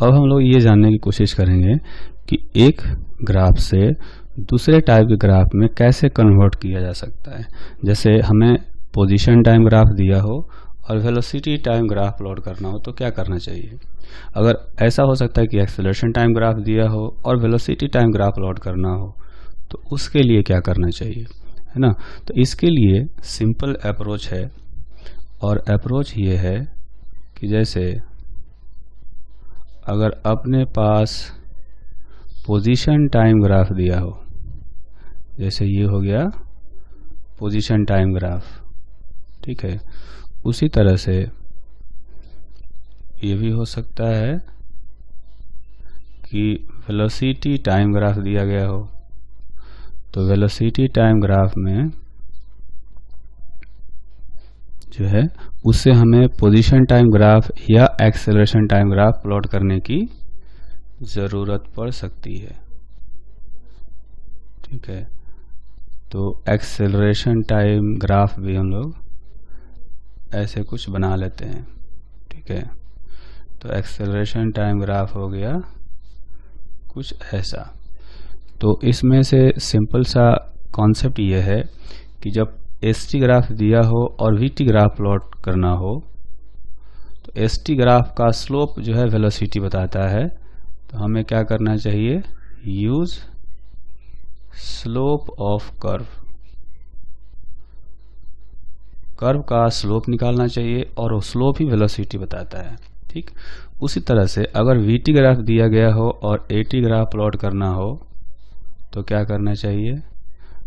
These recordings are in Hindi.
अब हम लोग ये जानने की कोशिश करेंगे कि एक ग्राफ से दूसरे टाइप के ग्राफ में कैसे कन्वर्ट किया जा सकता है। जैसे हमें पोजीशन टाइम ग्राफ दिया हो और वेलोसिटी टाइम ग्राफ प्लॉट करना हो तो क्या करना चाहिए। अगर ऐसा हो सकता है कि एक्सेलरेशन टाइम ग्राफ दिया हो और वेलोसिटी टाइम ग्राफ प्लॉट करना हो तो उसके लिए क्या करना चाहिए, है ना। तो इसके लिए सिंपल अप्रोच है, और अप्रोच ये है कि जैसे अगर अपने पास पोजीशन टाइम ग्राफ दिया हो, जैसे ये हो गया पोजीशन टाइम ग्राफ, ठीक है। उसी तरह से ये भी हो सकता है कि वेलोसिटी टाइम ग्राफ दिया गया हो, तो वेलोसिटी टाइम ग्राफ में जो है उससे हमें पोजीशन टाइम ग्राफ या एक्सेलरेशन टाइम ग्राफ प्लॉट करने की ज़रूरत पड़ सकती है, ठीक है। तो एक्सेलरेशन टाइम ग्राफ भी हम लोग ऐसे कुछ बना लेते हैं, ठीक है। तो एक्सेलरेशन टाइम ग्राफ हो गया कुछ ऐसा। तो इसमें से सिंपल सा कॉन्सेप्ट ये है कि जब एस टी ग्राफ दिया हो और वी टी ग्राफ प्लॉट करना हो तो एस टी ग्राफ का स्लोप जो है वेलोसिटी बताता है, तो हमें क्या करना चाहिए, use slope of curve, curve का स्लोप निकालना चाहिए और वो स्लोप ही वेलोसिटी बताता है, ठीक। उसी तरह से अगर वी टी ग्राफ दिया गया हो और ए टी ग्राफ प्लॉट करना हो तो क्या करना चाहिए,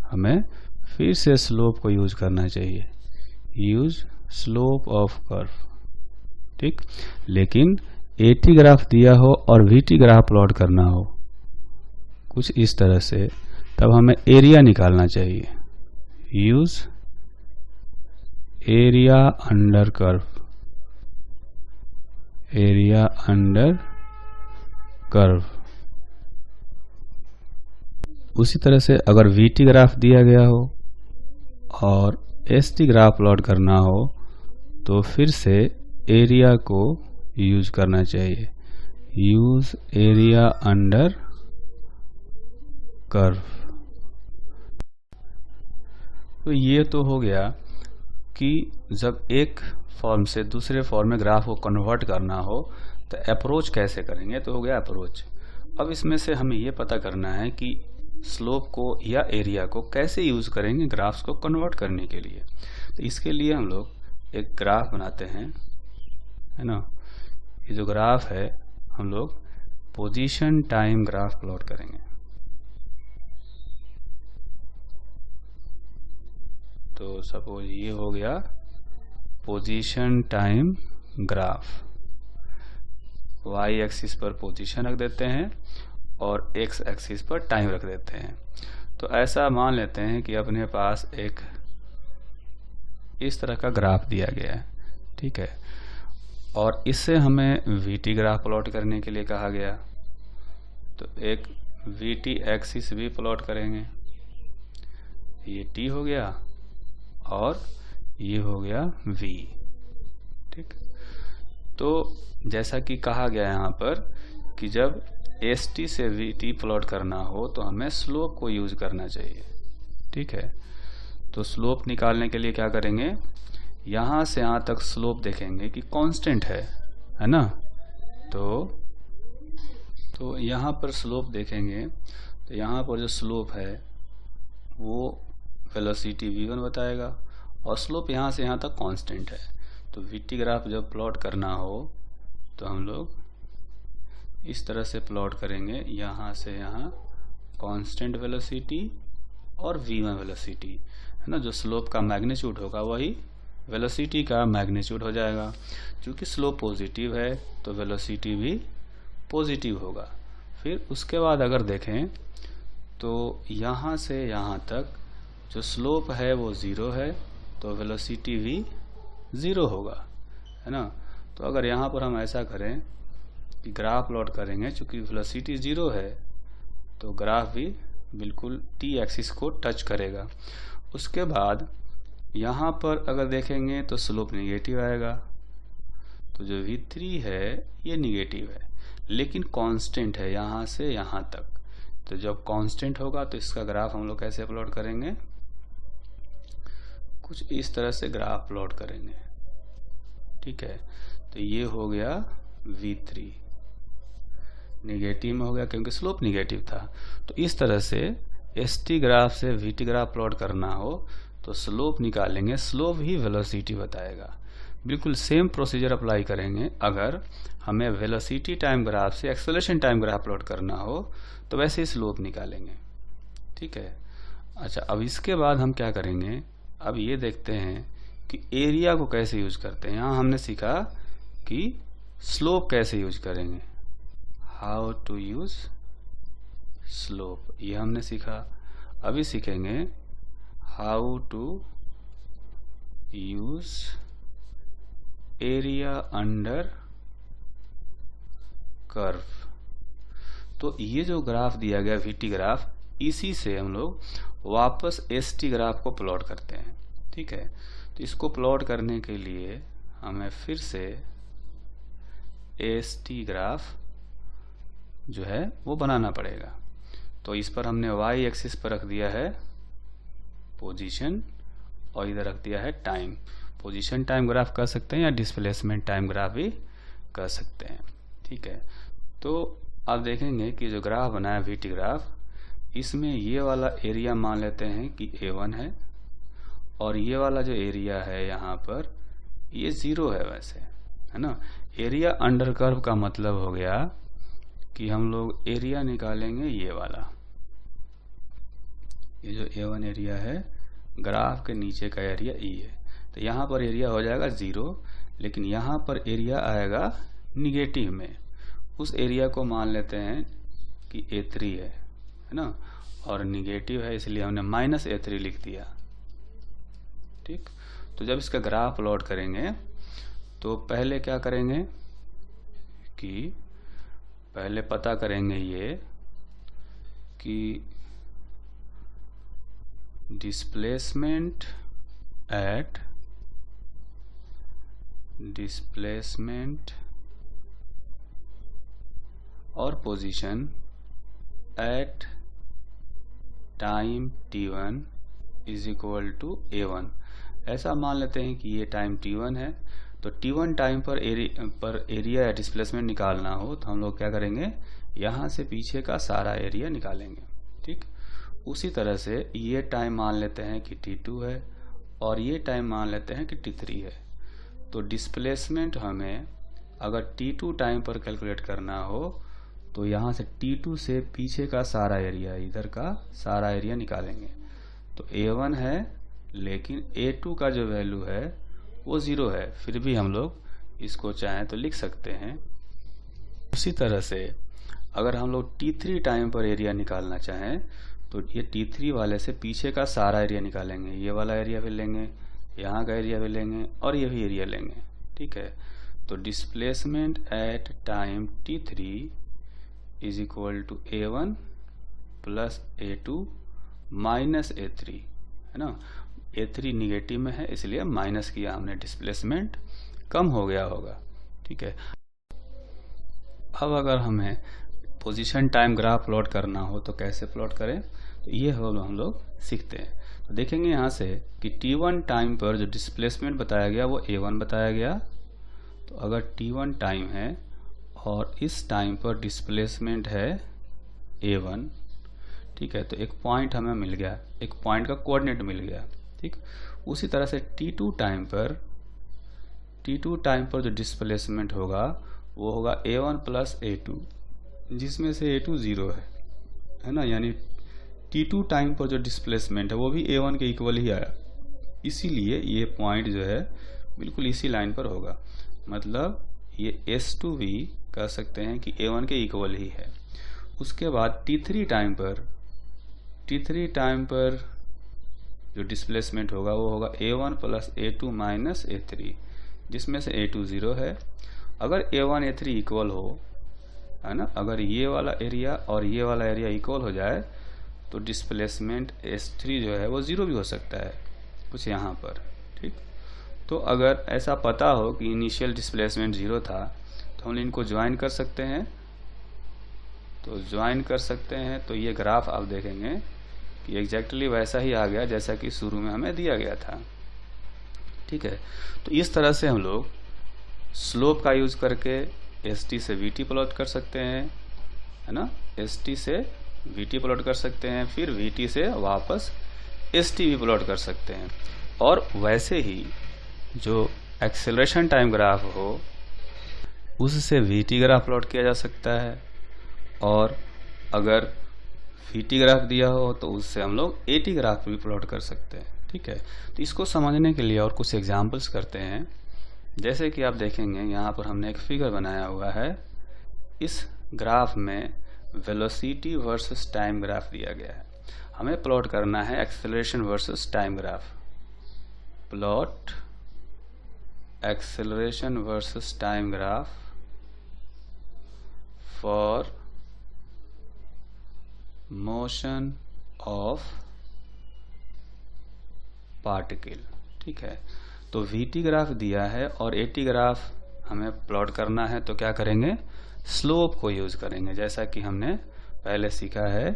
हमें फिर से स्लोप को यूज करना चाहिए, यूज स्लोप ऑफ कर्व, ठीक। लेकिन ए टी ग्राफ दिया हो और वी टी ग्राफ प्लॉट करना हो कुछ इस तरह से, तब हमें एरिया निकालना चाहिए, use area under curve, area under curve. उसी तरह से अगर वी टी ग्राफ दिया गया हो और एस टी ग्राफ प्लॉट करना हो तो फिर से एरिया को यूज करना चाहिए, यूज एरिया अंडर कर्व। तो ये तो हो गया कि जब एक फॉर्म से दूसरे फॉर्म में ग्राफ को कन्वर्ट करना हो तो अप्रोच कैसे करेंगे, तो हो गया अप्रोच। अब इसमें से हमें ये पता करना है कि स्लोप को या एरिया को कैसे यूज करेंगे ग्राफ्स को कन्वर्ट करने के लिए। तो इसके लिए हम लोग एक ग्राफ बनाते हैं, है ना। ये जो ग्राफ है हम लोग पोजीशन टाइम ग्राफ प्लॉट करेंगे। तो सपोज ये हो गया position time graph, y axis पर पोजीशन रख देते हैं और एक्स एक्सिस पर टाइम रख देते हैं। तो ऐसा मान लेते हैं कि अपने पास एक इस तरह का ग्राफ दिया गया है, ठीक है, और इससे हमें वी टी ग्राफ प्लॉट करने के लिए कहा गया। तो एक वी टी एक्सिस भी प्लॉट करेंगे, ये टी हो गया और ये हो गया v, ठीक। तो जैसा कि कहा गया यहाँ पर कि जब एस टी से वी टी प्लॉट करना हो तो हमें स्लोप को यूज करना चाहिए, ठीक है। तो स्लोप निकालने के लिए क्या करेंगे, यहाँ से यहाँ तक स्लोप देखेंगे कि कांस्टेंट है ना। तो यहाँ पर स्लोप देखेंगे तो यहाँ पर जो स्लोप है वो वेलोसिटी v1 बताएगा और स्लोप यहाँ से यहाँ तक कांस्टेंट है। तो वी टी ग्राफ जब प्लॉट करना हो तो हम लोग इस तरह से प्लॉट करेंगे, यहाँ से यहाँ कांस्टेंट वेलोसिटी और v1 वेलोसिटी, है ना। जो स्लोप का मैग्नीट्यूड होगा वही वेलोसिटी का मैग्नीट्यूड हो जाएगा। क्योंकि स्लोप पॉजिटिव है तो वेलोसिटी भी पॉजिटिव होगा। फिर उसके बाद अगर देखें तो यहाँ से यहाँ तक जो स्लोप है वो ज़ीरो है तो वेलोसिटी भी ज़ीरो होगा, है ना। तो अगर यहाँ पर हम ऐसा करें कि ग्राफ प्लॉट करेंगे, चूँकि वेलोसिटी ज़ीरो है तो ग्राफ भी बिल्कुल टी एक्सिस को टच करेगा। उसके बाद यहाँ पर अगर देखेंगे तो स्लोप निगेटिव आएगा, तो जो v3 है ये निगेटिव है। लेकिन कांस्टेंट है यहाँ से यहाँ तक। तो जब कांस्टेंट होगा तो इसका ग्राफ हम लोग कैसे प्लॉट करेंगे, कुछ इस तरह से ग्राफ प्लॉट करेंगे। ठीक है, तो ये हो गया V3, निगेटिव में हो गया क्योंकि स्लोप निगेटिव था। तो इस तरह से ST ग्राफ से VT ग्राफ प्लॉट करना हो तो स्लोप निकालेंगे, स्लोप ही वेलोसिटी बताएगा। बिल्कुल सेम प्रोसीजर अप्लाई करेंगे अगर हमें वेलोसिटी टाइम ग्राफ से एक्सेलरेशन टाइम ग्राफ प्लॉट करना हो तो वैसे ही स्लोप निकालेंगे। ठीक है, अच्छा अब इसके बाद हम क्या करेंगे, अब ये देखते हैं कि एरिया को कैसे यूज करते हैं। यहाँ हमने सीखा कि स्लोप कैसे यूज करेंगे, हाउ टू यूज स्लोप, ये हमने सीखा। अभी सीखेंगे how to use area under curve. तो ये जो ग्राफ दिया गया VT ग्राफ, इसी से हम लोग वापस ST ग्राफ को प्लॉट करते हैं। ठीक है, तो इसको प्लॉट करने के लिए हमें फिर से ST ग्राफ जो है वो बनाना पड़ेगा। तो इस पर हमने y एक्सिस पर रख दिया है पोजीशन और इधर रख दिया है टाइम। पोजीशन टाइम ग्राफ कर सकते हैं या डिस्प्लेसमेंट टाइम ग्राफ भी कर सकते हैं। ठीक है, तो आप देखेंगे कि जो ग्राफ बना है VT ग्राफ, इसमें ये वाला एरिया मान लेते हैं कि A1 है और ये वाला जो एरिया है यहाँ पर ये 0 है वैसे, है ना। एरिया अंडर कर्व का मतलब हो गया कि हम लोग एरिया निकालेंगे ये वाला, ये जो A1 एरिया है ग्राफ के नीचे का एरिया E है। तो यहाँ पर एरिया हो जाएगा 0, लेकिन यहाँ पर एरिया आएगा निगेटिव में। उस एरिया को मान लेते हैं कि A3 है ना, और निगेटिव है इसलिए हमने -A3 लिख दिया। ठीक, तो जब इसका ग्राफ प्लॉट करेंगे तो पहले क्या करेंगे कि पहले पता करेंगे ये कि डिस्प्लेसमेंट और position at time t1 is equal to A1। ऐसा मान लेते हैं कि ये टाइम t1 है, तो t1 टाइम पर एरिया या डिस्प्लेसमेंट निकालना हो तो हम लोग क्या करेंगे, यहाँ से पीछे का सारा एरिया निकालेंगे। ठीक, उसी तरह से ये टाइम मान लेते हैं कि t2 है और ये टाइम मान लेते हैं कि t3 है। तो डिस्प्लेसमेंट हमें अगर t2 टाइम पर कैलकुलेट करना हो तो यहाँ से t2 से पीछे का सारा एरिया, इधर का सारा एरिया निकालेंगे। तो A1 है लेकिन A2 का जो वैल्यू है वो 0 है, फिर भी हम लोग इसको चाहें तो लिख सकते हैं। उसी तरह से अगर हम लोग t3 टाइम पर एरिया निकालना चाहें तो ये t3 वाले से पीछे का सारा एरिया निकालेंगे। ये वाला एरिया भी लेंगे, यहाँ का एरिया भी लेंगे और ये भी एरिया लेंगे। ठीक है, तो displacement at time t3 is equal to A1 plus A2 minus A3, है ना। A3 निगेटिव में है इसलिए माइनस किया हमने, डिस्प्लेसमेंट कम हो गया होगा। ठीक है, अब अगर हमें पोजीशन टाइम ग्राफ प्लॉट करना हो तो कैसे प्लॉट करें, तो ये हम लोग सीखते हैं। तो देखेंगे यहाँ से कि t1 टाइम पर जो डिस्प्लेसमेंट बताया गया वो A1 बताया गया। तो अगर t1 टाइम है और इस टाइम पर डिस्प्लेसमेंट है A1, ठीक है, तो एक पॉइंट हमें मिल गया, एक पॉइंट का कोऑर्डिनेट मिल गया। ठीक, उसी तरह से t2 टाइम पर जो डिस्प्लेसमेंट होगा वो होगा A1 प्लस A2, जिसमें से A2 0 है ना, यानी t2 टाइम पर जो डिस्प्लेसमेंट है वो भी A1 के इक्वल ही आया, इसीलिए ये पॉइंट जो है बिल्कुल इसी लाइन पर होगा। मतलब ये S2 भी कह सकते हैं कि A1 के इक्वल ही है। उसके बाद t3 टाइम पर जो डिस्प्लेसमेंट होगा वो होगा A1 plus A2 minus A3, जिसमें से A2 0 है। अगर A1 A3 इक्वल हो, है ना, अगर ये वाला एरिया और ये वाला एरिया इक्वल हो जाए तो डिस्प्लेसमेंट S3 जो है वो 0 भी हो सकता है कुछ यहाँ पर। ठीक, तो अगर ऐसा पता हो कि इनिशियल डिस्प्लेसमेंट 0 था तो तो हम इनको ज्वाइन कर सकते हैं। तो ज्वाइन कर सकते हैं तो ये ग्राफ आप देखेंगे कि एग्जैक्टली वैसा ही आ गया जैसा कि शुरू में हमें दिया गया था। ठीक है, तो इस तरह से हम लोग स्लोप का यूज करके ST से VT प्लॉट कर सकते हैं, है ना। ST से VT प्लॉट कर सकते हैं, फिर VT से वापस ST भी प्लॉट कर सकते हैं। और वैसे ही जो एक्सेलरेशन टाइम ग्राफ हो उससे VT ग्राफ प्लॉट किया जा सकता है, और अगर VT ग्राफ दिया हो तो उससे हम लोग AT ग्राफ भी प्लॉट कर सकते हैं। ठीक है, तो इसको समझने के लिए और कुछ एग्जांपल्स करते हैं। जैसे कि आप देखेंगे यहाँ पर हमने एक फिगर बनाया हुआ है। इस ग्राफ में वेलोसिटी वर्सेस टाइम ग्राफ दिया गया है। हमें प्लॉट करना है acceleration versus time graph. Plot acceleration versus time graph for motion of particle. ठीक है, तो VT ग्राफ दिया है और AT ग्राफ हमें प्लॉट करना है, तो क्या करेंगे, स्लोप को यूज करेंगे। जैसा कि हमने पहले सीखा है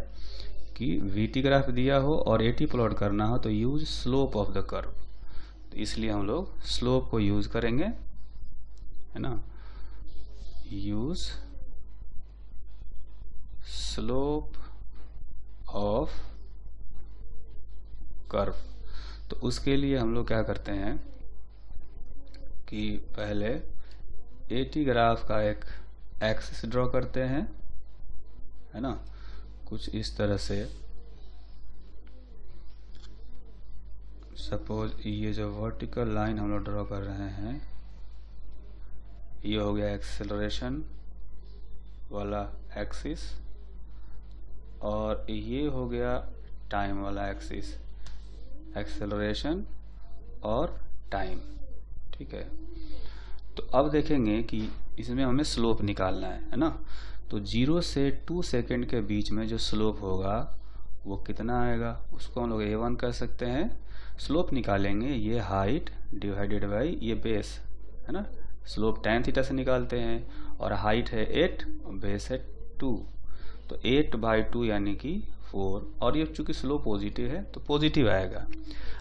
कि VT ग्राफ दिया हो और AT प्लॉट करना हो तो use slope of the curve, तो इसलिए हम लोग स्लोप को यूज करेंगे, है ना। Use slope of curve. तो उसके लिए हम लोग क्या करते हैं कि पहले AT ग्राफ का एक एक्सिस ड्रॉ करते हैं, है ना, कुछ इस तरह से। सपोज ये जो वर्टिकल लाइन हम लोग ड्रॉ कर रहे हैं ये हो गया एक्सेलरेशन वाला एक्सिस, और ये हो गया टाइम वाला एक्सिस, एक्सेलरेशन और टाइम। ठीक है, तो अब देखेंगे कि इसमें हमें स्लोप निकालना है ना। तो 0 से 2 सेकंड के बीच में जो स्लोप होगा वो कितना आएगा, उसको हम लोग A1 कर सकते हैं। स्लोप निकालेंगे, ये हाइट डिवाइडेड बाई ये बेस, है ना। स्लोप tan थीटा से निकालते हैं, और हाइट है 8 और बेस है 2, तो 8/2 यानी कि 4, और ये चूंकि स्लोप पॉजिटिव है तो पॉजिटिव आएगा।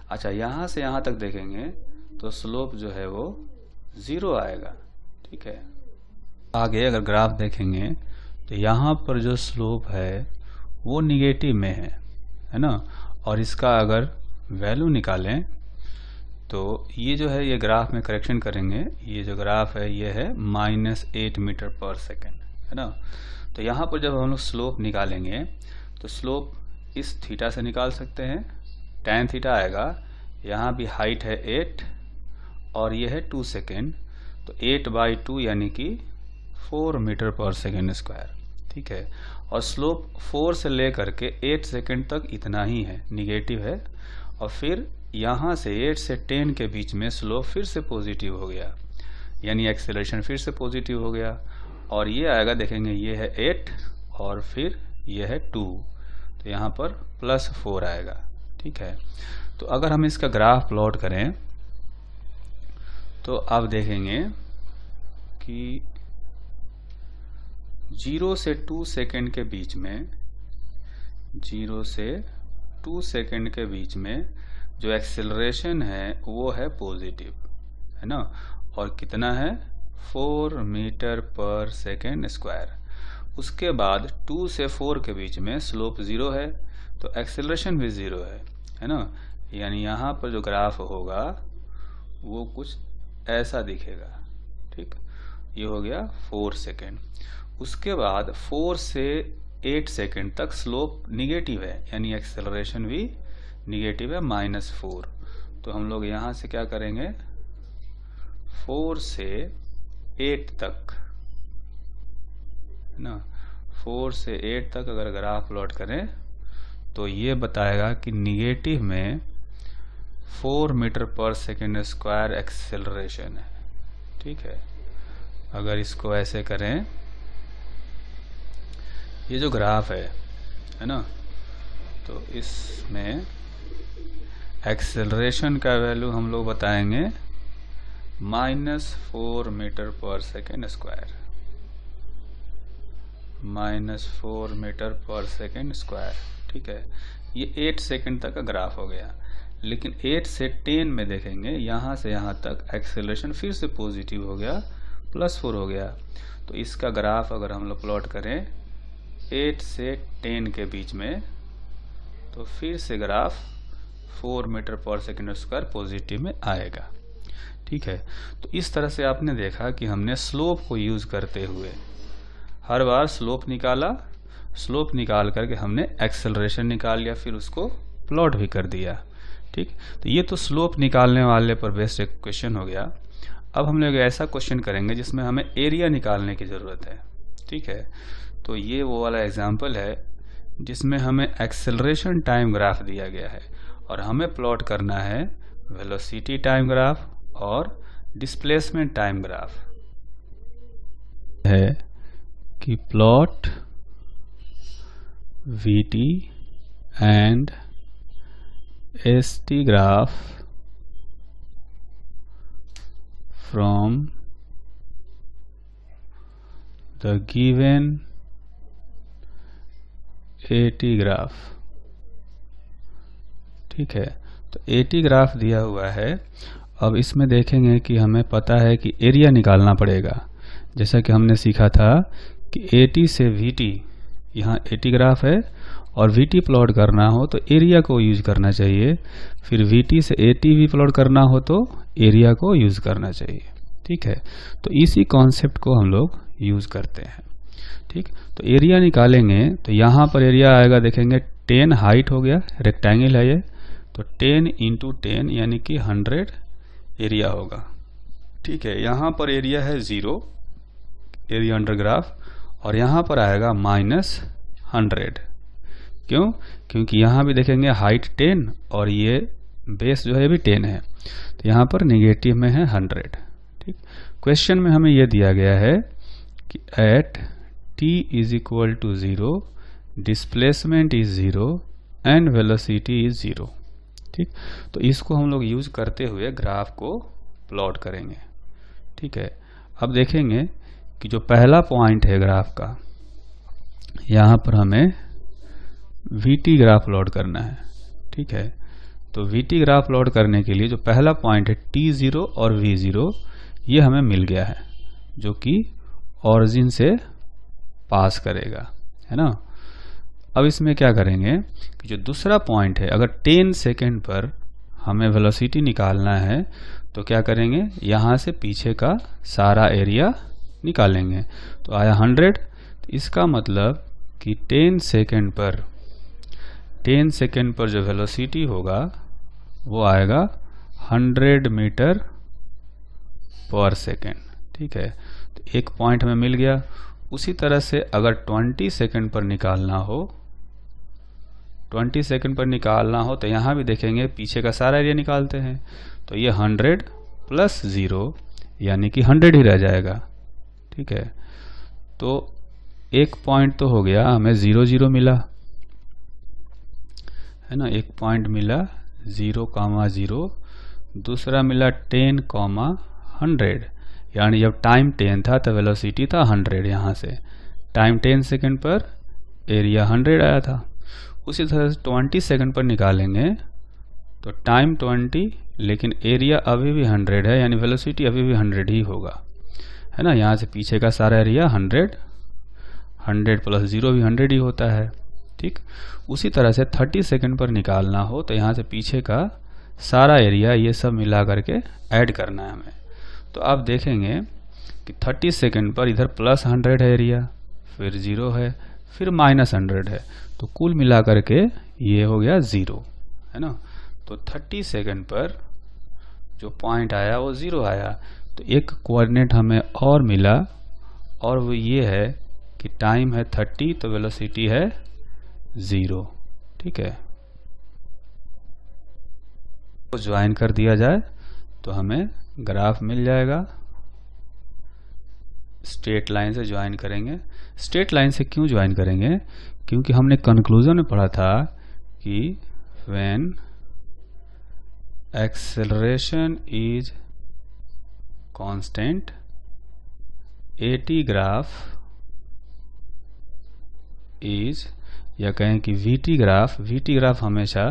अच्छा, यहाँ से यहाँ तक देखेंगे तो स्लोप जो है वो 0 आएगा। ठीक है, आगे अगर ग्राफ देखेंगे तो यहाँ पर जो स्लोप है वो निगेटिव में है ना। और इसका अगर वैल्यू निकालें तो ये जो है ये ग्राफ में करेक्शन करेंगे, ये जो ग्राफ है ये है -8 मीटर पर सेकेंड, है ना। तो यहाँ पर जब हम लोग स्लोप निकालेंगे तो स्लोप इस थीटा से निकाल सकते हैं, tan थीटा आएगा। यहाँ भी हाइट है 8 और ये है 2 सेकेंड, तो 8/2 यानी कि 4 मीटर पर सेकेंड स्क्वायर। ठीक है, और स्लोप 4 से लेकर के 8 सेकेंड तक इतना ही है, निगेटिव है। और फिर यहाँ से 8 से 10 के बीच में स्लोप फिर से पॉजिटिव हो गया, यानी एक्सेलरेशन फिर से पॉजिटिव हो गया। और ये आएगा, देखेंगे ये है 8 और फिर ये है 2, तो यहाँ पर +4 आएगा। ठीक है, तो अगर हम इसका ग्राफ प्लॉट करें तो आप देखेंगे कि 0 से 2 सेकेंड के बीच में, 0 से 2 सेकेंड के बीच में जो एक्सेलरेशन है वो है पॉजिटिव, है ना। और कितना है, 4 मीटर पर सेकेंड स्क्वायर। उसके बाद 2 से 4 के बीच में स्लोप 0 है, तो एक्सेलरेशन भी 0 है ना। यानी यहाँ पर जो ग्राफ होगा वो कुछ ऐसा दिखेगा। ठीक, ये हो गया 4 सेकेंड। उसके बाद 4 से 8 सेकेंड तक स्लोप निगेटिव है, यानी एक्सेलरेशन भी निगेटिव है, -4। तो हम लोग यहाँ से क्या करेंगे, 4 से 8 तक, है ना, 4 से 8 तक अगर ग्राफ प्लॉट करें तो ये बताएगा कि निगेटिव में 4 मीटर पर सेकेंड स्क्वायर एक्सेलरेशन है। ठीक है, अगर इसको ऐसे करें, ये जो ग्राफ है ना, तो इसमें एक्सेलरेशन का वैल्यू हम लोग बताएंगे -4 मीटर पर सेकेंड स्क्वायर। -4 मीटर पर सेकेंड स्क्वायर। ठीक है, ये 8 सेकेंड तक का ग्राफ हो गया। लेकिन 8 से 10 में देखेंगे, यहाँ से यहाँ तक एक्सेलरेशन फिर से पॉजिटिव हो गया, +4 हो गया। तो इसका ग्राफ अगर हम लोग प्लॉट करें 8 से 10 के बीच में, तो फिर से ग्राफ 4 मीटर पर सेकेंड स्क्वायर पॉजिटिव में आएगा। ठीक है, तो इस तरह से आपने देखा कि हमने स्लोप को यूज़ करते हुए हर बार स्लोप निकाला, स्लोप निकाल करके हमने एक्सेलरेशन निकाल लिया, फिर उसको प्लॉट भी कर दिया। ठीक, तो ये तो स्लोप निकालने वाले पर बेस्ड एक क्वेश्चन हो गया। अब हम लोग ऐसा क्वेश्चन करेंगे जिसमें हमें एरिया निकालने की ज़रूरत है। ठीक है, तो ये वो वाला एग्जाम्पल है जिसमें हमें एक्सेलरेशन टाइम ग्राफ दिया गया है और हमें प्लॉट करना है वेलोसिटी टाइम ग्राफ और डिस्प्लेसमेंट टाइम ग्राफ। है कि plot VT and ST graph from the given AT graph. ठीक है, तो AT ग्राफ दिया हुआ है। अब इसमें देखेंगे कि हमें पता है कि एरिया निकालना पड़ेगा। जैसा कि हमने सीखा था कि AT से VT, यहाँ AT ग्राफ है और VT प्लॉट करना हो तो एरिया को यूज करना चाहिए, फिर VT से AT भी प्लॉट करना हो तो एरिया को यूज करना चाहिए। ठीक है, तो इसी कॉन्सेप्ट को हम लोग यूज करते हैं। ठीक, तो एरिया निकालेंगे तो यहाँ पर एरिया आएगा, देखेंगे 10 हाइट हो गया, रेक्टेंगल है ये, तो 10 × 10 यानी कि 100 एरिया होगा। ठीक है, यहाँ पर एरिया है 0, एरिया अंडर ग्राफ, और यहाँ पर आएगा -100। क्यों? क्योंकि यहाँ भी देखेंगे हाइट 10 और ये बेस जो है भी 10 है, तो यहाँ पर नेगेटिव में है 100। ठीक, क्वेश्चन में हमें ये दिया गया है कि at t = 0 displacement is 0 and velocity is 0। ठीक, तो इसको हम लोग यूज करते हुए ग्राफ को प्लॉट करेंगे। ठीक है, अब देखेंगे कि जो पहला पॉइंट है ग्राफ का, यहाँ पर हमें VT ग्राफ प्लॉट करना है। ठीक है, तो VT ग्राफ प्लॉट करने के लिए जो पहला पॉइंट है T0 और V0, ये हमें मिल गया है, जो कि ऑरिजिन से पास करेगा, है ना। अब इसमें क्या करेंगे कि जो दूसरा पॉइंट है, अगर 10 सेकेंड पर हमें वेलोसिटी निकालना है तो क्या करेंगे, यहाँ से पीछे का सारा एरिया निकालेंगे। तो आया 100, तो इसका मतलब कि 10 सेकेंड पर जो वेलोसिटी होगा वो आएगा 100 मीटर पर सेकेंड। ठीक है, तो एक पॉइंट हमें मिल गया। उसी तरह से अगर 20 सेकेंड पर निकालना हो, 20 सेकेंड पर निकालना हो तो यहाँ भी देखेंगे पीछे का सारा एरिया निकालते हैं, तो ये 100 + 0 यानी कि 100 ही रह जाएगा। ठीक है, तो एक पॉइंट तो हो गया, हमें 0 0 मिला, है ना, एक पॉइंट मिला 0,0, दूसरा मिला 10, 100, यानी जब टाइम 10 था तो वेलोसिटी था 100, यहाँ से टाइम 10 सेकेंड पर एरिया 100 आया था। उसी तरह से 20 सेकेंड पर निकालेंगे तो टाइम 20 लेकिन एरिया अभी भी 100 है, यानी वेलोसिटी अभी भी 100 ही होगा, है ना। यहाँ से पीछे का सारा एरिया 100 + 0 भी 100 ही होता है। ठीक, उसी तरह से 30 सेकेंड पर निकालना हो तो यहाँ से पीछे का सारा एरिया ये सब मिला करके ऐड करना है हमें। तो आप देखेंगे कि 30 सेकेंड पर इधर +100 है एरिया, फिर 0 है, फिर -100 है, तो कुल मिला करके ये हो गया 0, है ना। तो 30 सेकेंड पर जो पॉइंट आया वो 0 आया। तो एक कोऑर्डिनेट हमें और मिला और वो ये है कि टाइम है 30 तो वेलोसिटी है 0। ठीक है, तो ज्वाइन कर दिया जाए तो हमें ग्राफ मिल जाएगा। स्ट्रेट लाइन से ज्वाइन करेंगे। स्ट्रेट लाइन से क्यों ज्वाइन करेंगे? क्योंकि हमने कंक्लूजन में पढ़ा था कि when acceleration is constant AT graph is, या कहें कि वीटी ग्राफ हमेशा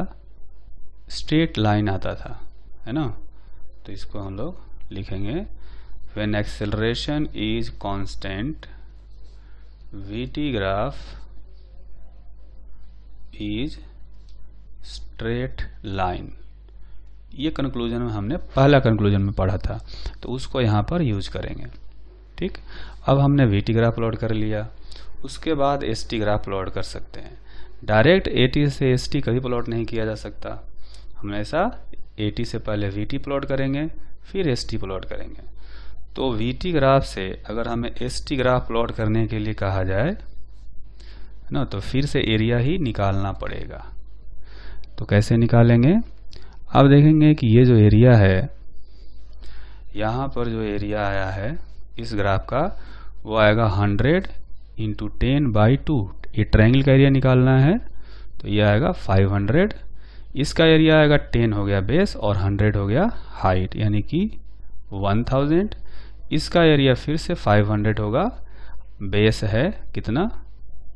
स्ट्रेट लाइन आता था, है ना। तो इसको हम लोग लिखेंगे when acceleration is constant VT graph is straight line. ये कंक्लूजन में हमने पहला कंक्लूजन में पढ़ा था, तो उसको यहाँ पर यूज करेंगे। ठीक, अब हमने वीटी ग्राफ प्लॉट कर लिया, उसके बाद एसटी ग्राफ प्लॉट कर सकते हैं। डायरेक्ट एटी से एसटी कभी प्लॉट नहीं किया जा सकता, हमेशा एटी से पहले वीटी प्लॉट करेंगे, फिर एसटी प्लॉट करेंगे। तो वीटी ग्राफ से अगर हमें एसटी ग्राफ प्लॉट करने के लिए कहा जाए ना, तो फिर से एरिया ही निकालना पड़ेगा। तो कैसे निकालेंगे, अब देखेंगे कि ये जो एरिया है, यहाँ पर जो एरिया आया है इस ग्राफ का, वो आएगा 100 इंटू 10/2। ये ट्रायंगल का एरिया निकालना है, तो ये आएगा 500। इसका एरिया आएगा 10 हो गया बेस और 100 हो गया हाइट, यानी कि 1000। इसका एरिया फिर से 500 होगा, बेस है कितना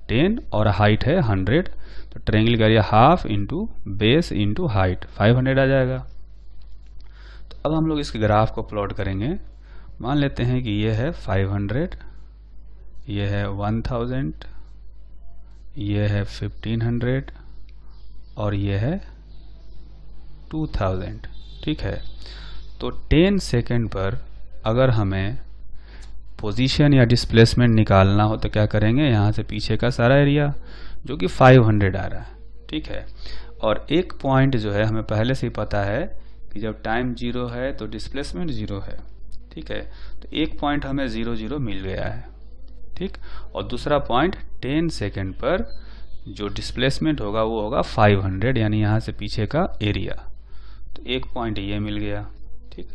10 और हाइट है 100, तो ट्रायंगल का area half into base into height 500 आ जाएगा। तो अब हम लोग इसके ग्राफ को प्लॉट करेंगे। मान लेते हैं कि ये है 500, ये है 1000, ये है 1500 और ये है 2000। ठीक है, तो 10 सेकेंड पर अगर हमें पोजीशन या डिस्प्लेसमेंट निकालना हो तो क्या करेंगे, यहाँ से पीछे का सारा एरिया जो कि 500 आ रहा है। ठीक है, और एक पॉइंट जो है हमें पहले से ही पता है कि जब टाइम 0 है तो डिस्प्लेसमेंट 0 है। ठीक है, तो एक पॉइंट हमें 0 0 मिल गया है। ठीक, और दूसरा पॉइंट 10 सेकेंड पर जो डिस्प्लेसमेंट होगा वो होगा 500, यानी यहाँ से पीछे का एरिया। तो एक पॉइंट ये मिल गया। ठीक,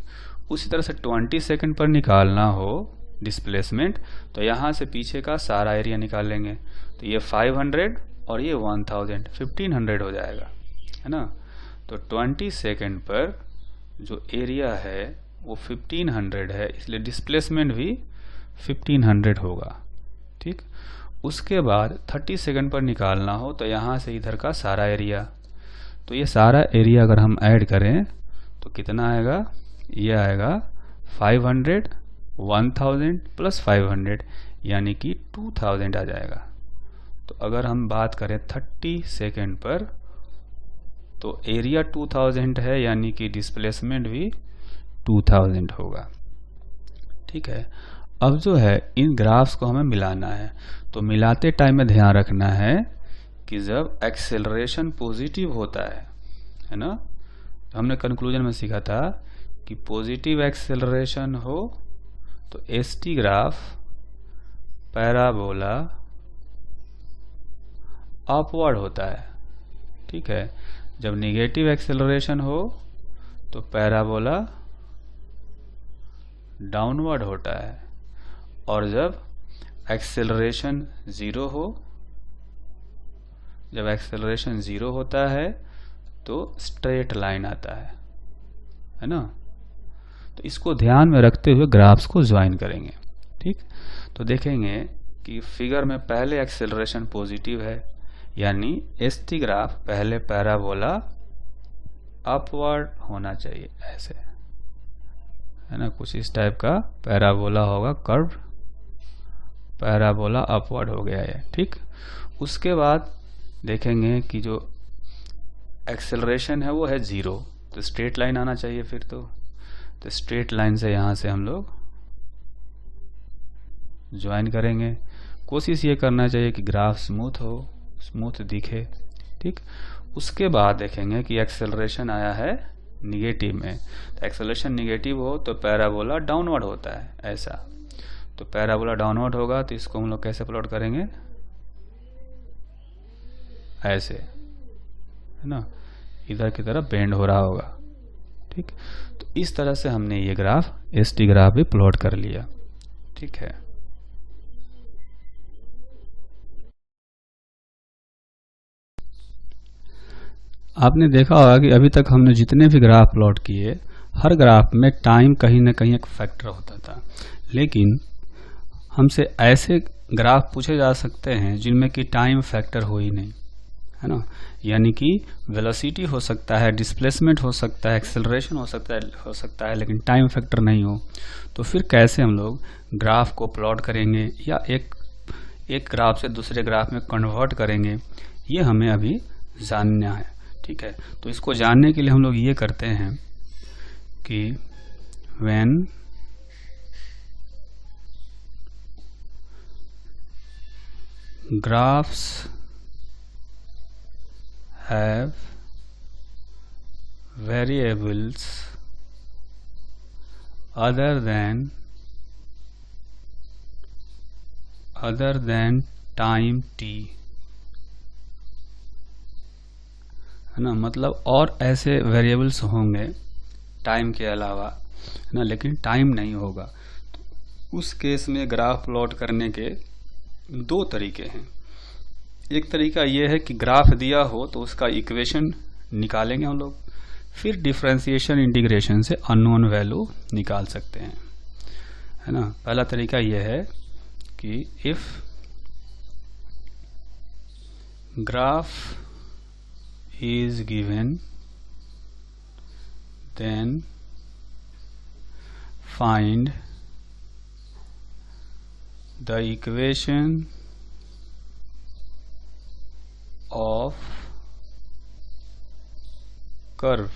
उसी तरह से 20 सेकेंड पर निकालना हो डिस्प्लेसमेंट, तो यहाँ से पीछे का सारा एरिया निकाल लेंगे। तो ये 500 और ये 1000, 1500 हो जाएगा, है ना। तो 20 सेकेंड पर जो एरिया है वो 1500 है, इसलिए डिस्प्लेसमेंट भी 1500 होगा। ठीक, उसके बाद 30 सेकेंड पर निकालना हो तो यहाँ से इधर का सारा एरिया, तो ये सारा एरिया अगर हम ऐड करें तो कितना आएगा, ये आएगा 500, 1000 प्लस 500 यानी कि 2000 आ जाएगा। तो अगर हम बात करें 30 सेकेंड पर, तो एरिया 2000 है, यानी कि डिस्प्लेसमेंट भी 2000 होगा। ठीक है, अब जो है इन ग्राफ्स को हमें मिलाना है, तो मिलाते टाइम में ध्यान रखना है कि जब एक्सेलरेशन पॉजिटिव होता है ना, तो हमने कंक्लूजन में सीखा था कि पॉजिटिव एक्सेलरेशन हो तो एसटी ग्राफ पैराबोला अपवर्ड होता है। ठीक है, जब निगेटिव एक्सेलरेशन हो तो पैराबोला डाउनवर्ड होता है, और जब एक्सेलरेशन 0 हो, जब एक्सेलरेशन 0 होता है तो स्ट्रेट लाइन आता है ना। तो इसको ध्यान में रखते हुए ग्राफ्स को ज्वाइन करेंगे। ठीक, तो देखेंगे कि फिगर में पहले एक्सेलरेशन पॉजिटिव है, यानी एसटी ग्राफ पहले पैराबोला अपवर्ड होना चाहिए, ऐसे, है ना, कुछ इस टाइप का पैराबोला होगा, कर्व पैराबोला अपवर्ड हो गया है। ठीक, उसके बाद देखेंगे कि जो एक्सेलरेशन है वो है 0, तो स्ट्रेट लाइन आना चाहिए फिर तो स्ट्रेट लाइन से यहाँ से हम लोग ज्वाइन करेंगे। कोशिश ये करना चाहिए कि ग्राफ स्मूथ दिखे। ठीक, उसके बाद देखेंगे कि एक्सेलरेशन आया है निगेटिव में, तो एक्सेलरेशन निगेटिव हो तो पैराबोला डाउनवर्ड होता है, ऐसा। तो पैराबोला डाउनवर्ड होगा तो इसको हम लोग कैसे प्लॉट करेंगे, ऐसे, है ना, इधर की तरफ बेंड हो रहा होगा। ठीक, तो इस तरह से हमने ये ग्राफ एसटी ग्राफ भी प्लॉट कर लिया। ठीक है, आपने देखा होगा कि अभी तक हमने जितने भी ग्राफ प्लॉट किए, हर ग्राफ में टाइम कहीं ना कहीं एक फैक्टर होता था, लेकिन हमसे ऐसे ग्राफ पूछे जा सकते हैं जिनमें कि टाइम फैक्टर हो ही नहीं, है ना। यानी कि वेलोसिटी हो सकता है, डिस्प्लेसमेंट हो सकता है, एक्सेलरेशन हो सकता है, लेकिन टाइम फैक्टर नहीं हो। तो फिर कैसे हम लोग ग्राफ को प्लॉट करेंगे या एक ग्राफ से दूसरे ग्राफ में कन्वर्ट करेंगे, ये हमें अभी जानना है। ठीक है, तो इसको जानने के लिए हम लोग ये करते हैं कि when graphs have variables other than time t, है ना। मतलब और ऐसे वेरिएबल्स होंगे टाइम के अलावा, है ना, लेकिन टाइम नहीं होगा। तो उस केस में ग्राफ प्लॉट करने के दो तरीके हैं। एक तरीका ये है कि ग्राफ दिया हो तो उसका इक्वेशन निकालेंगे हम लोग, फिर डिफरेंशिएशन इंटीग्रेशन से अननोन वैल्यू निकाल सकते हैं, है ना। पहला तरीका ये है कि if graph is given then find the equation of curve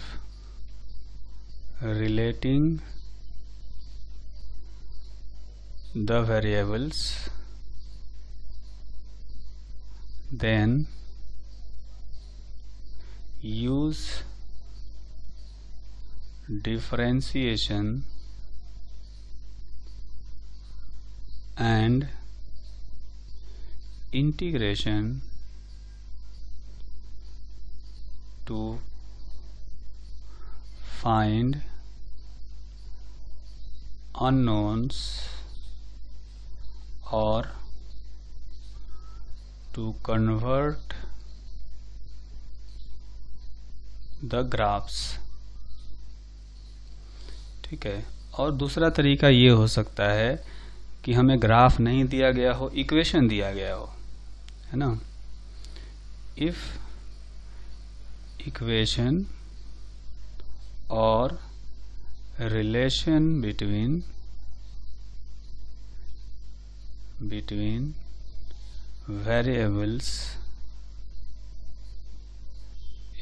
relating the variables, then use differentiation and integration to find unknowns or to convert the graphs. ठीक है, और दूसरा तरीका ये हो सकता है कि हमें ग्राफ नहीं दिया गया हो, इक्वेशन दिया गया हो, है ना। इफ इक्वेशन और relation between variables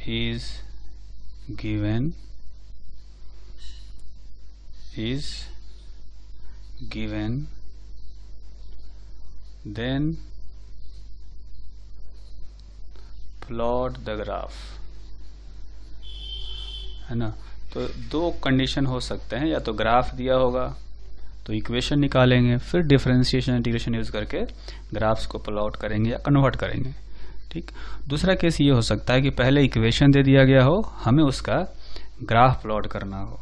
is given then plot the graph, है ना। तो दो कंडीशन हो सकते हैं, या तो ग्राफ दिया होगा तो इक्वेशन निकालेंगे, फिर डिफरेंशिएशन इंटीग्रेशन यूज करके ग्राफ्स को प्लॉट करेंगे या कन्वर्ट करेंगे। ठीक, दूसरा केस ये हो सकता है कि पहले इक्वेशन दे दिया गया हो, हमें उसका ग्राफ प्लॉट करना हो।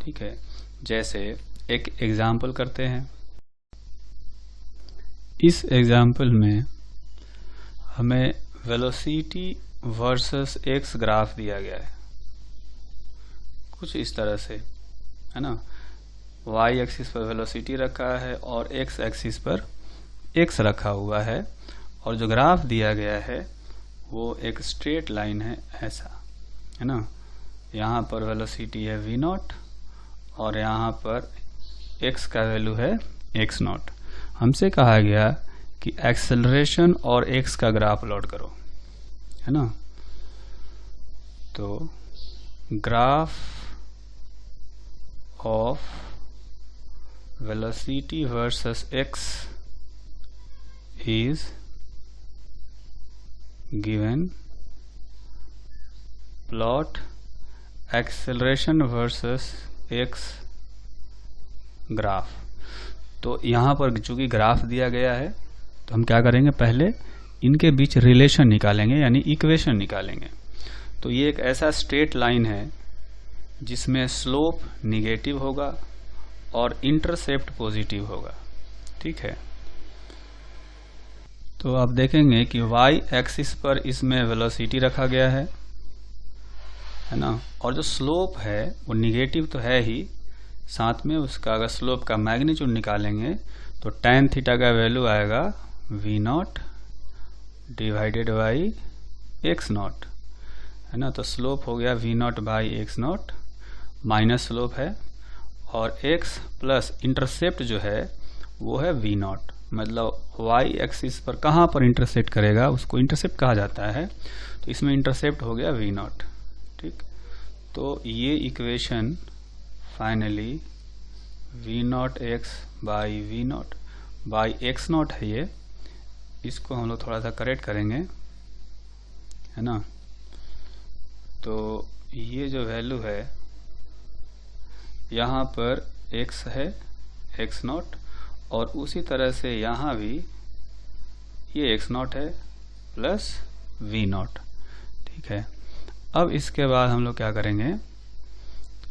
ठीक है, जैसे एक एग्जाम्पल करते हैं। इस एग्जाम्पल में हमें वेलोसिटी वर्सेस एक्स ग्राफ दिया गया है, कुछ इस तरह से, है ना। वाई एक्सिस पर वेलोसिटी रखा है और एक्स एक्सिस पर एक्स रखा हुआ है, और जो ग्राफ दिया गया है वो एक स्ट्रेट लाइन है, ऐसा, है ना। यहाँ पर वेलोसिटी है v0 और यहाँ पर x का वैल्यू है x0। हमसे कहा गया कि एक्सेलरेशन और x का ग्राफ प्लॉट करो, है ना। तो graph of velocity versus x is given, plot acceleration versus x graph. तो यहाँ पर चूंकि ग्राफ दिया गया है तो हम क्या करेंगे, पहले इनके बीच रिलेशन निकालेंगे, यानी इक्वेशन निकालेंगे। तो ये एक ऐसा स्ट्रेट लाइन है जिसमें स्लोप निगेटिव होगा और इंटरसेप्ट पॉजिटिव होगा। ठीक है, तो आप देखेंगे कि y एक्सिस पर इसमें वेलोसिटी रखा गया है ना, और जो स्लोप है वो निगेटिव तो है ही, साथ में उसका अगर स्लोप का मैग्नीट्यूड निकालेंगे तो tan थीटा का वैल्यू आएगा V0 डिवाइडेड बाई x0, है ना। तो स्लोप हो गया V0 by x0, minus slope है, और x प्लस इंटरसेप्ट जो है वो है V0, मतलब y एक्सिस पर कहाँ पर इंटरसेप्ट करेगा उसको इंटरसेप्ट कहा जाता है। तो इसमें इंटरसेप्ट हो गया V0, ठीक। तो ये equation finally V0x by V0 by x0 है ये। इसको हम लोग थोड़ा सा करेक्ट करेंगे, है ना। तो ये जो वैल्यू है यहाँ पर x है x0, और उसी तरह से यहाँ भी ये x0 है प्लस V0, ठीक है। अब इसके बाद हम लोग क्या करेंगे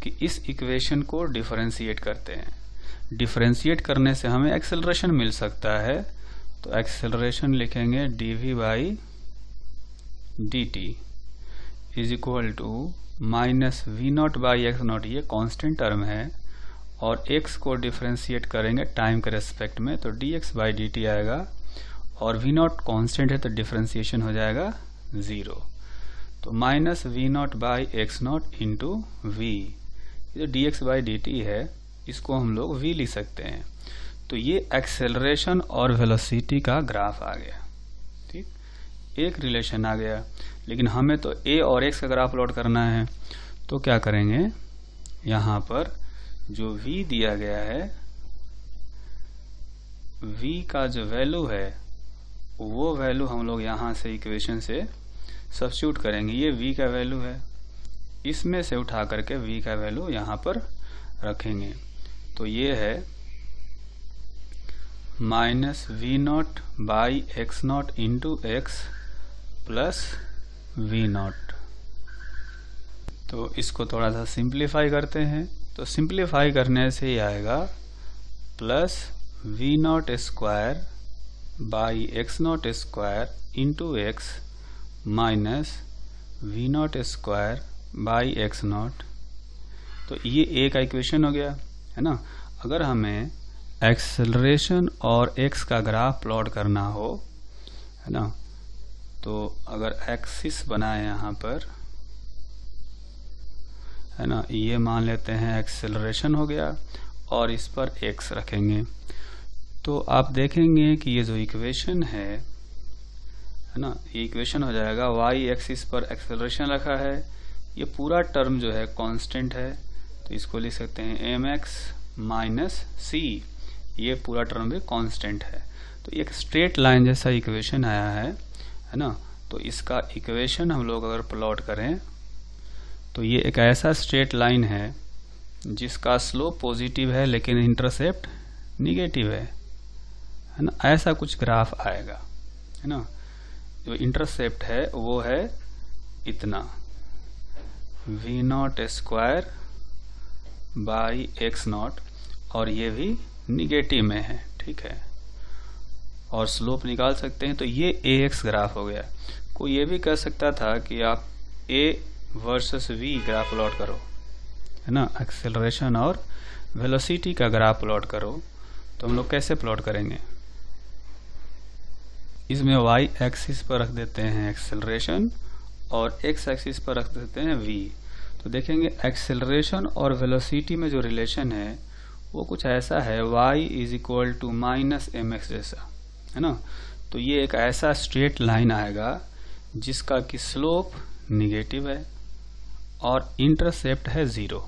कि इस इक्वेशन को डिफरेंशिएट करते हैं। डिफरेंशिएट करने से हमें एक्सेलरेशन मिल सकता है। तो एक्सेलरेशन लिखेंगे dv by dt is equal to minus V0 by x0, ये कांस्टेंट टर्म है, और x को डिफरेंशिएट करेंगे टाइम के रेस्पेक्ट में, तो dx बाई dt आएगा, और V0 कांस्टेंट है तो डिफरेंशिएशन हो जाएगा 0। तो minus V0 by x0 into v, ये जो dx बाई dt है इसको हम लोग v लिख सकते हैं। तो ये एक्सेलरेशन और वेलोसिटी का ग्राफ आ गया, ठीक, एक रिलेशन आ गया। लेकिन हमें तो a और x का ग्राफ प्लॉट करना है, तो क्या करेंगे, यहाँ पर जो v दिया गया है, v का जो वैल्यू है वो वैल्यू हम लोग यहाँ से इक्वेशन से सब्स्टिट्यूट करेंगे। ये v का वैल्यू है, इसमें से उठा करके v का वैल्यू यहाँ पर रखेंगे। तो ये है minus V0 by x0 into x plus V0। तो इसको थोड़ा सा सिंप्लीफाई करते हैं। तो सिंप्लीफाई करने से ही आएगा plus V0 square by x0 square into x minus V0 square by x0। तो ये एक इक्वेशन हो गया, है ना। अगर हमें एक्सेलरेशन और x का ग्राफ प्लॉट करना हो, है ना, तो अगर एक्सिस बनाए यहाँ पर, है ना, ये मान लेते हैं एक्सेलरेशन हो गया, और इस पर x रखेंगे। तो आप देखेंगे कि ये जो इक्वेशन है ना, ये इक्वेशन हो जाएगा y एक्सिस पर एक्सेलरेशन रखा है, ये पूरा टर्म जो है कांस्टेंट है, तो इसको लिख सकते हैं mx माइनस c, ये पूरा टर्म भी कांस्टेंट है। तो एक स्ट्रेट लाइन जैसा इक्वेशन आया है ना। तो इसका इक्वेशन हम लोग अगर प्लॉट करें तो ये एक ऐसा स्ट्रेट लाइन है जिसका स्लोप पॉजिटिव है लेकिन इंटरसेप्ट निगेटिव है ना। ऐसा कुछ ग्राफ आएगा, है ना। जो इंटरसेप्ट है वो है इतना V0 स्क्वायर बाई x0, और ये भी निगेटिव में है, ठीक है, और स्लोप निकाल सकते हैं। तो ये ax ग्राफ हो गया। कोई ये भी कह सकता था कि आप a versus v graph plot करो, है ना, एक्सेलरेशन और वेलोसिटी का ग्राफ प्लॉट करो। तो हम लोग कैसे प्लॉट करेंगे, इसमें y एक्सिस पर रख देते हैं एक्सेलरेशन और x एक्सिस पर रख देते हैं v। तो देखेंगे एक्सेलरेशन और वेलोसिटी में जो रिलेशन है वो कुछ ऐसा है, y is equal to minus mx जैसा, है ना। तो ये एक ऐसा स्ट्रेट लाइन आएगा जिसका कि स्लोप निगेटिव है और इंटरसेप्ट है 0,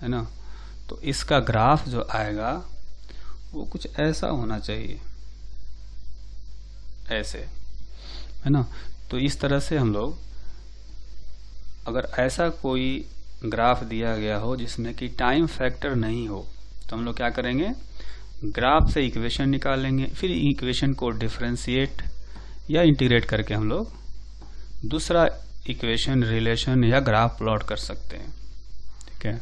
है ना। तो इसका ग्राफ जो आएगा वो कुछ ऐसा होना चाहिए, ऐसे, है ना। तो इस तरह से हम लोग, अगर ऐसा कोई ग्राफ दिया गया हो जिसमें कि टाइम फैक्टर नहीं हो, तो हम लोग क्या करेंगे, ग्राफ से इक्वेशन निकालेंगे, फिर इक्वेशन को डिफरेंशिएट या इंटीग्रेट करके हम लोग दूसरा इक्वेशन, रिलेशन या ग्राफ प्लॉट कर सकते हैं, ठीक है।